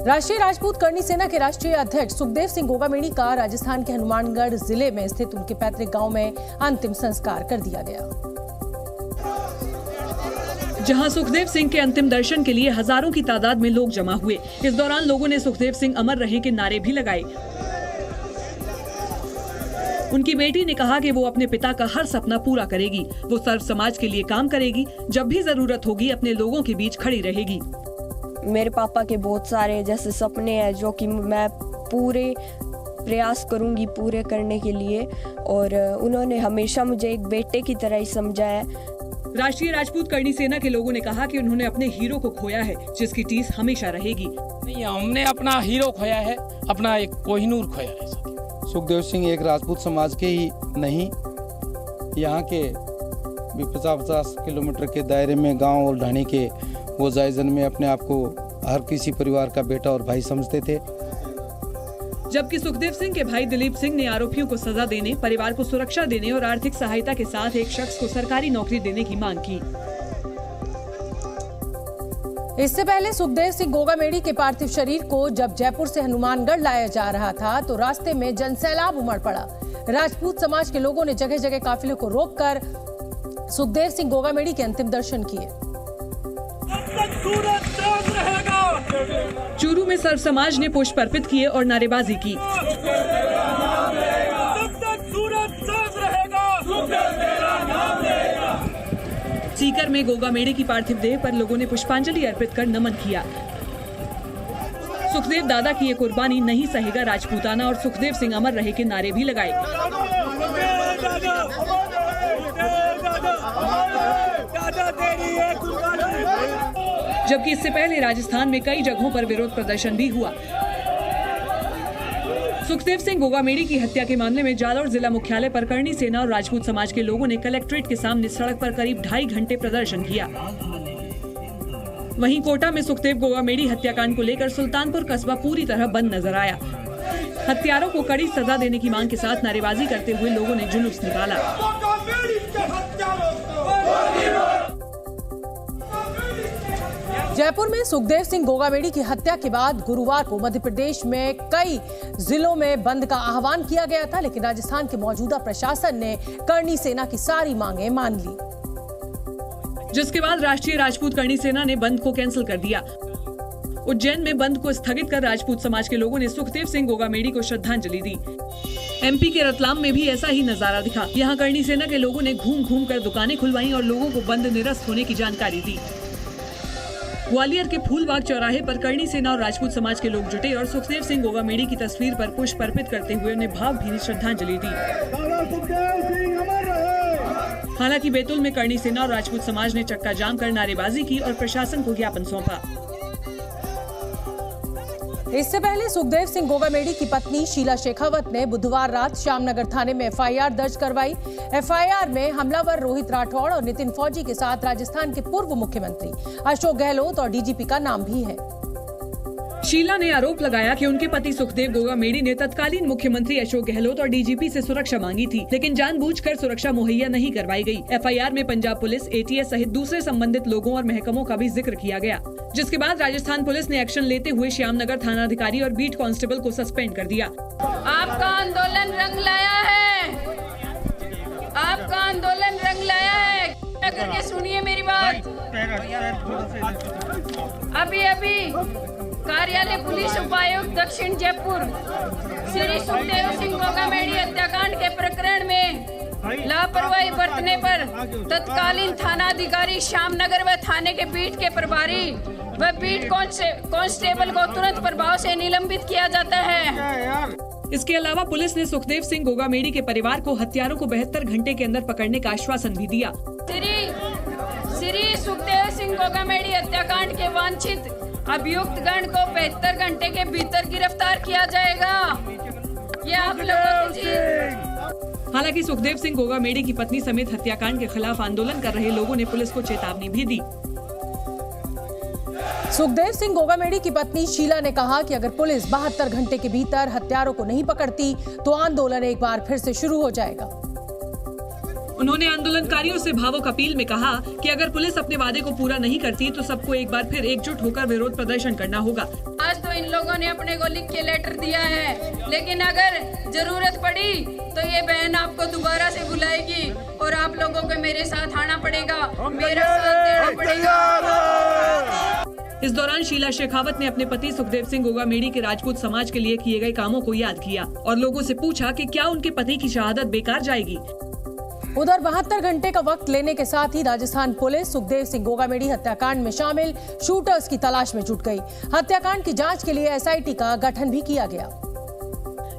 राष्ट्रीय राजपूत करनी सेना के राष्ट्रीय अध्यक्ष सुखदेव सिंह गोगामेड़ी का राजस्थान के हनुमानगढ़ जिले में स्थित उनके पैतृक गांव में अंतिम संस्कार कर दिया गया, जहां सुखदेव सिंह के अंतिम दर्शन के लिए हजारों की तादाद में लोग जमा हुए। इस दौरान लोगों ने सुखदेव सिंह अमर रहे के नारे भी लगाए। उनकी बेटी ने कहा कि वो अपने पिता का हर सपना पूरा करेगी। वो सर्व समाज के लिए काम करेगी, जब भी जरूरत होगी अपने लोगों के बीच खड़ी रहेगी। मेरे पापा के बहुत सारे जैसे सपने हैं जो कि मैं पूरे प्रयास करूंगी पूरे करने के लिए, और उन्होंने हमेशा मुझे एक बेटे की तरह ही समझा है। राष्ट्रीय राजपूत करनी सेना के लोगों ने कहा कि उन्होंने अपने हीरो को खोया है, जिसकी टीस हमेशा रहेगी। नहीं, हमने अपना हीरो खोया है, अपना एक कोहिनूर खोया है। सुखदेव सिंह एक राजपूत समाज के ही नहीं, यहाँ के 50 किलोमीटर के दायरे में गांव और ढाणी के वो जायजन में अपने आप को हर किसी परिवार का बेटा और भाई समझते थे। जबकि सुखदेव सिंह के भाई दिलीप सिंह ने आरोपियों को सजा देने, परिवार को सुरक्षा देने और आर्थिक सहायता के साथ एक शख्स को सरकारी नौकरी देने की मांग की। इससे पहले सुखदेव सिंह गोगामेड़ी के पार्थिव शरीर को जब जयपुर से हनुमानगढ़ लाया जा रहा था तो रास्ते में जनसैलाब उमड़ पड़ा। राजपूत समाज के लोगों ने जगह जगह काफिले को रोककर सुखदेव सिंह गोगामेड़ी के अंतिम दर्शन किए। चूरू में सर्व समाज ने पुष्प अर्पित किए और नारेबाजी की। सीकर में गोगामेड़ी की पार्थिव देह पर लोगों ने पुष्पांजलि अर्पित कर नमन किया। सुखदेव दादा की ये कुर्बानी नहीं सहेगा राजपूताना और सुखदेव सिंह अमर रहे के नारे भी लगाए। जबकि इससे पहले राजस्थान में कई जगहों पर विरोध प्रदर्शन भी हुआ। सुखदेव सिंह गोगामेड़ी की हत्या के मामले में जालौर जिला मुख्यालय पर करनी सेना और राजपूत समाज के लोगों ने कलेक्ट्रेट के सामने सड़क पर करीब 2.5 घंटे प्रदर्शन किया। वहीं कोटा में सुखदेव गोगामेड़ी हत्याकांड को लेकर सुल्तानपुर कस्बा पूरी तरह बंद नजर आया। हत्यारों को कड़ी सजा देने की मांग के साथ नारेबाजी करते हुए लोगों ने जुलूस निकाला। जयपुर में सुखदेव सिंह गोगामेड़ी की हत्या के बाद गुरुवार को मध्य प्रदेश में कई जिलों में बंद का आह्वान किया गया था, लेकिन राजस्थान के मौजूदा प्रशासन ने करनी सेना की सारी मांगें मान ली, जिसके बाद राष्ट्रीय राजपूत करनी सेना ने बंद को कैंसिल कर दिया। उज्जैन में बंद को स्थगित कर राजपूत समाज के लोगों ने सुखदेव सिंह गोगामेड़ी को श्रद्धांजलि दी। एमपी के रतलाम में भी ऐसा ही नजारा दिखा। यहाँ करनी सेना के लोगों ने घूम घूम कर दुकानें खुलवाई और लोगों को बंद निरस्त होने की जानकारी दी। ग्वालियर के फूलबाग चौराहे पर करनी सेना और राजपूत समाज के लोग जुटे और सुखदेव सिंह गोगामेड़ी की तस्वीर पर पुष्प अर्पित करते हुए उन्हें भावभीनी श्रद्धांजलि दी। हालांकि बैतूल में करनी सेना और राजपूत समाज ने चक्का जाम कर नारेबाजी की और प्रशासन को ज्ञापन सौंपा। इससे पहले सुखदेव सिंह गोगामेड़ी की पत्नी शीला शेखावत ने बुधवार रात श्यामनगर थाने में एफआईआर दर्ज करवाई। एफआईआर में हमलावर रोहित राठौड़ और नितिन फौजी के साथ राजस्थान के पूर्व मुख्यमंत्री अशोक गहलोत और डीजीपी का नाम भी है। शीला ने आरोप लगाया कि उनके पति सुखदेव गोगामेड़ी ने तत्कालीन मुख्यमंत्री अशोक गहलोत और डीजीपी से सुरक्षा मांगी थी, लेकिन जानबूझकर सुरक्षा मुहैया नहीं करवाई गई। एफआईआर में पंजाब पुलिस, एटीएस सहित दूसरे संबंधित लोगों और महकमों का भी जिक्र किया गया, जिसके बाद राजस्थान पुलिस ने एक्शन लेते हुए श्यामनगर थानाधिकारी और बीट कांस्टेबल को सस्पेंड कर दिया। आपका आंदोलन रंग लाया है, आपका आंदोलन रंग लाया है। करके सुनिए मेरी बात। अभी कार्यालय पुलिस उपायुक्त दक्षिण जयपुर श्री सुखदेव सिंह गोगामेड़ी हत्याकांड के प्रकरण में लापरवाही बरतने पर तत्कालीन थानाधिकारी श्यामनगर व थाने के बीट के प्रभारी व बीट कांस्टेबल को तुरंत प्रभाव से निलंबित किया जाता है। इसके अलावा पुलिस ने सुखदेव सिंह गोगामेड़ी के परिवार को हत्यारों को 72 घंटे के अंदर पकड़ने का आश्वासन भी दिया। श्री सुखदेव सिंह गोगामेड़ी हत्याकांड के वांछित अभियुक्त गण को 72 घंटे के भीतर गिरफ्तार किया जाएगा। ये आप लोगों की। हालांकि सुखदेव सिंह गोगामेड़ी की पत्नी समेत हत्याकांड के खिलाफ आंदोलन कर रहे लोगों ने पुलिस को चेतावनी भी दी। सुखदेव सिंह गोगामेड़ी की पत्नी शीला ने कहा कि अगर पुलिस 72 घंटे के भीतर हत्यारों को नहीं पकड़ती तो आंदोलन एक बार फिर से शुरू हो जाएगा। उन्होंने आंदोलनकारियों से भावुक अपील में कहा कि अगर पुलिस अपने वादे को पूरा नहीं करती तो सबको एक बार फिर एकजुट होकर विरोध प्रदर्शन करना होगा। आज तो इन लोगों ने अपने को लिख के लेटर दिया है, लेकिन अगर जरूरत पड़ी तो ये बहन आपको दोबारा से बुलाएगी और आप लोगों को मेरे साथ आना पड़ेगा, मेरा साथ देना पड़ेगा। इस दौरान शीला शेखावत ने अपने पति सुखदेव सिंह गोगामेडी के राजपूत समाज के लिए किए गए कामों को याद किया और लोगों से पूछा कि क्या उनके पति की शहादत बेकार जाएगी। उधर 72 घंटे का वक्त लेने के साथ ही राजस्थान पुलिस सुखदेव सिंह गोगामेडी हत्याकांड में शामिल शूटर्स की तलाश में जुट गई। हत्याकांड की जांच के लिए एसआईटी का गठन भी किया गया,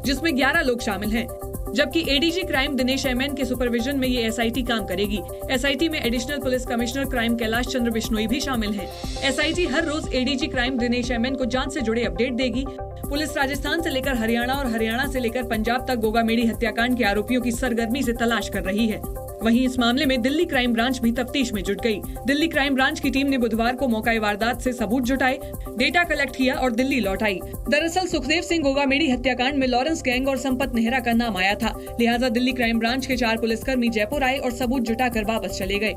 जिसमें 11 लोग शामिल हैं, जबकि एडीजी क्राइम दिनेश एमएन के सुपरविजन में ये एसआईटी काम करेगी। एसआईटी में additional police commissioner crime Kailash Chandra Bishnoi भी शामिल हैं। एसआईटी हर रोज एडीजी क्राइम दिनेश एमएन को जांच से जुड़े अपडेट देगी। पुलिस राजस्थान से लेकर हरियाणा और हरियाणा से लेकर पंजाब तक गोगामेडी हत्याकांड के आरोपियों की सरगर्मी से तलाश कर रही है। वहीं इस मामले में दिल्ली क्राइम ब्रांच भी तफ्तीश में जुट गई। दिल्ली क्राइम ब्रांच की टीम ने बुधवार को मौका वारदात से सबूत जुटाए, डेटा कलेक्ट किया और दिल्ली लौट आई। दरअसल सुखदेव सिंह गोगामेडी हत्याकांड में लॉरेंस गैंग और संपत नेहरा का नाम आया था, लिहाजा दिल्ली क्राइम ब्रांच के 4 पुलिसकर्मी जयपुर आए और सबूत जुटाकर वापस चले गए।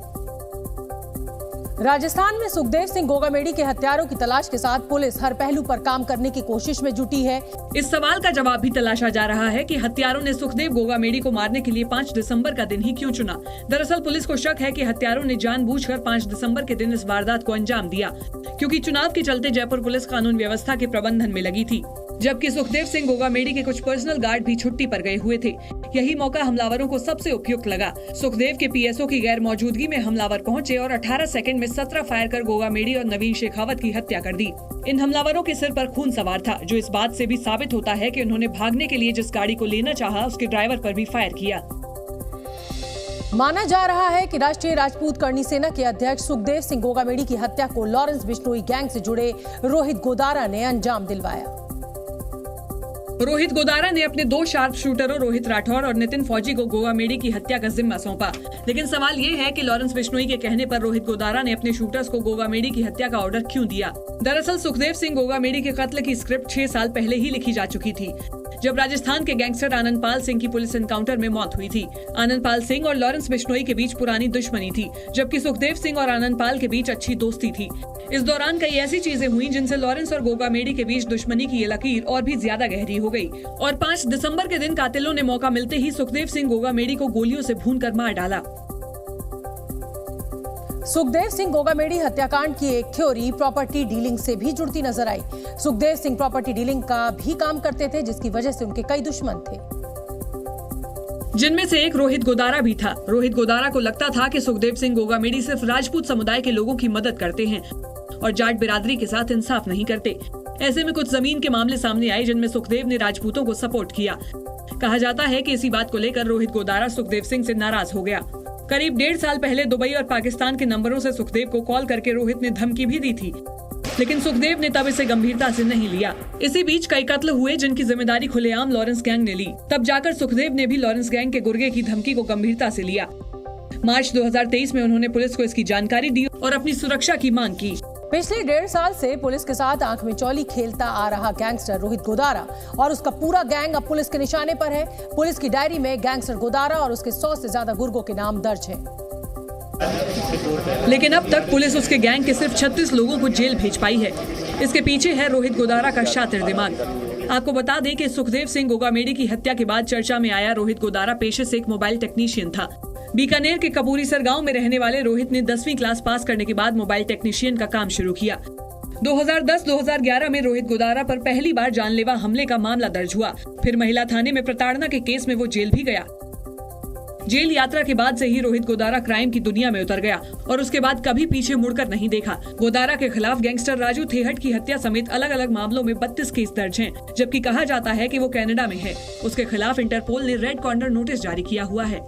राजस्थान में सुखदेव सिंह गोगामेडी के हत्यारों की तलाश के साथ पुलिस हर पहलू पर काम करने की कोशिश में जुटी है। इस सवाल का जवाब भी तलाशा जा रहा है कि हत्यारों ने सुखदेव गोगामेडी को मारने के लिए 5 दिसंबर का दिन ही क्यों चुना। दरअसल पुलिस को शक है कि हत्यारों ने जानबूझकर 5 दिसंबर के दिन इस वारदात को अंजाम दिया, क्योंकि चुनाव के चलते जयपुर पुलिस कानून व्यवस्था के प्रबंधन में लगी थी, जबकि सुखदेव सिंह गोगामेडी के कुछ पर्सनल गार्ड भी छुट्टी पर गए हुए थे। यही मौका हमलावरों को सबसे उपयुक्त लगा। सुखदेव के पीएसओ की गैर मौजूदगी में हमलावर पहुंचे और 18 सेकंड में 17 फायर कर गोगामेडी और नवीन शेखावत की हत्या कर दी। इन हमलावरों के सिर पर खून सवार था, जो इस बात से भी साबित होता है कि उन्होंने भागने के लिए जिस गाड़ी को लेना चाहा उसके ड्राइवर पर भी फायर किया। माना जा रहा है कि राष्ट्रीय राजपूत करणी सेना के अध्यक्ष सुखदेव सिंह गोगामेडी की हत्या को लॉरेंस बिश्नोई गैंग से जुड़े रोहित गोदारा ने अंजाम दिलवाया। रोहित गोदारा ने अपने 2 शार्प शूटरों रोहित राठौर और नितिन फौजी को गोगामेडी की हत्या का जिम्मा सौंपा। लेकिन सवाल ये है कि लॉरेंस बिश्नोई के कहने पर रोहित गोदारा ने अपने शूटर्स को गोगामेडी की हत्या का ऑर्डर क्यों दिया। दरअसल सुखदेव सिंह गोगामेडी के कत्ल की स्क्रिप्ट 6 साल पहले ही लिखी जा चुकी थी, जब राजस्थान के गैंगस्टर आनंदपाल सिंह की पुलिस एनकाउंटर में मौत हुई थी। आनंदपाल सिंह और लॉरेंस बिश्नोई के बीच पुरानी दुश्मनी थी, जबकि सुखदेव सिंह और आनंदपाल के बीच अच्छी दोस्ती थी। इस दौरान कई ऐसी चीजें हुई जिनसे लॉरेंस और गोगामेडी के बीच दुश्मनी की ये लकीर और भी ज्यादा गहरी हो गई और 5 दिसंबर के दिन कातिलों ने मौका मिलते ही सुखदेव सिंह गोगामेडी को गोलियों से भूनकर मार डाला। सुखदेव सिंह गोगामेडी हत्याकांड की एक थ्योरी प्रॉपर्टी डीलिंग से भी जुड़ती नजर आई। सुखदेव सिंह प्रॉपर्टी डीलिंग का भी काम करते थे, जिसकी वजह से उनके कई दुश्मन थे, जिनमें से एक रोहित गोदारा भी था। रोहित गोदारा को लगता था कि सुखदेव सिंह गोगामेडी सिर्फ राजपूत समुदाय के लोगों की मदद करते हैं और जाट बिरादरी के साथ इंसाफ नहीं करते। ऐसे में कुछ जमीन के मामले सामने आए जिनमें सुखदेव ने राजपूतों को सपोर्ट किया। कहा जाता है कि इसी बात को लेकर रोहित गोदारा सुखदेव सिंह से नाराज हो गया। करीब 1.5 साल पहले दुबई और पाकिस्तान के नंबरों से सुखदेव को कॉल करके रोहित ने धमकी भी दी थी, लेकिन सुखदेव ने तब इसे गंभीरता से नहीं लिया। इसी बीच कई कत्ल हुए जिनकी जिम्मेदारी खुलेआम लॉरेंस गैंग ने ली। तब जाकर सुखदेव ने भी लॉरेंस गैंग के गुर्गे की धमकी को गंभीरता से लिया। मार्च 2023 में उन्होंने पुलिस को इसकी जानकारी दी और अपनी सुरक्षा की मांग की। पिछले 1.5 साल से पुलिस के साथ आंख में चौली खेलता आ रहा गैंगस्टर रोहित गोदारा और उसका पूरा गैंग अब पुलिस के निशाने पर है। पुलिस की डायरी में गैंगस्टर गोदारा और उसके 100 से ज्यादा गुर्गों के नाम दर्ज हैं। लेकिन अब तक पुलिस उसके गैंग के सिर्फ 36 लोगों को जेल भेज पाई है। इसके पीछे है रोहित गोदारा का शातिर दिमाग। आपको बता दें कि सुखदेव सिंह गोगामेडी की हत्या के बाद चर्चा में आया रोहित गोदारा पेशे से एक मोबाइल टेक्नीशियन था। बीकानेर के कपूरीसर गांव में रहने वाले रोहित ने 10वीं क्लास पास करने के बाद मोबाइल टेक्नीशियन का काम शुरू किया। 2010-2011 में रोहित गोदारा पर पहली बार जानलेवा हमले का मामला दर्ज हुआ। फिर महिला थाने में प्रताड़ना के केस में वो जेल भी गया। जेल यात्रा के बाद से ही रोहित गोदारा क्राइम की दुनिया में उतर गया और उसके बाद कभी पीछे मुड़कर नहीं देखा। गोदारा के खिलाफ गैंगस्टर राजू थेहट की हत्या समेत अलग अलग मामलों में 32 केस दर्ज हैं, जबकि कहा जाता है कि वो कनाडा में है। उसके खिलाफ इंटरपोल ने रेड कॉर्नर नोटिस जारी किया हुआ है।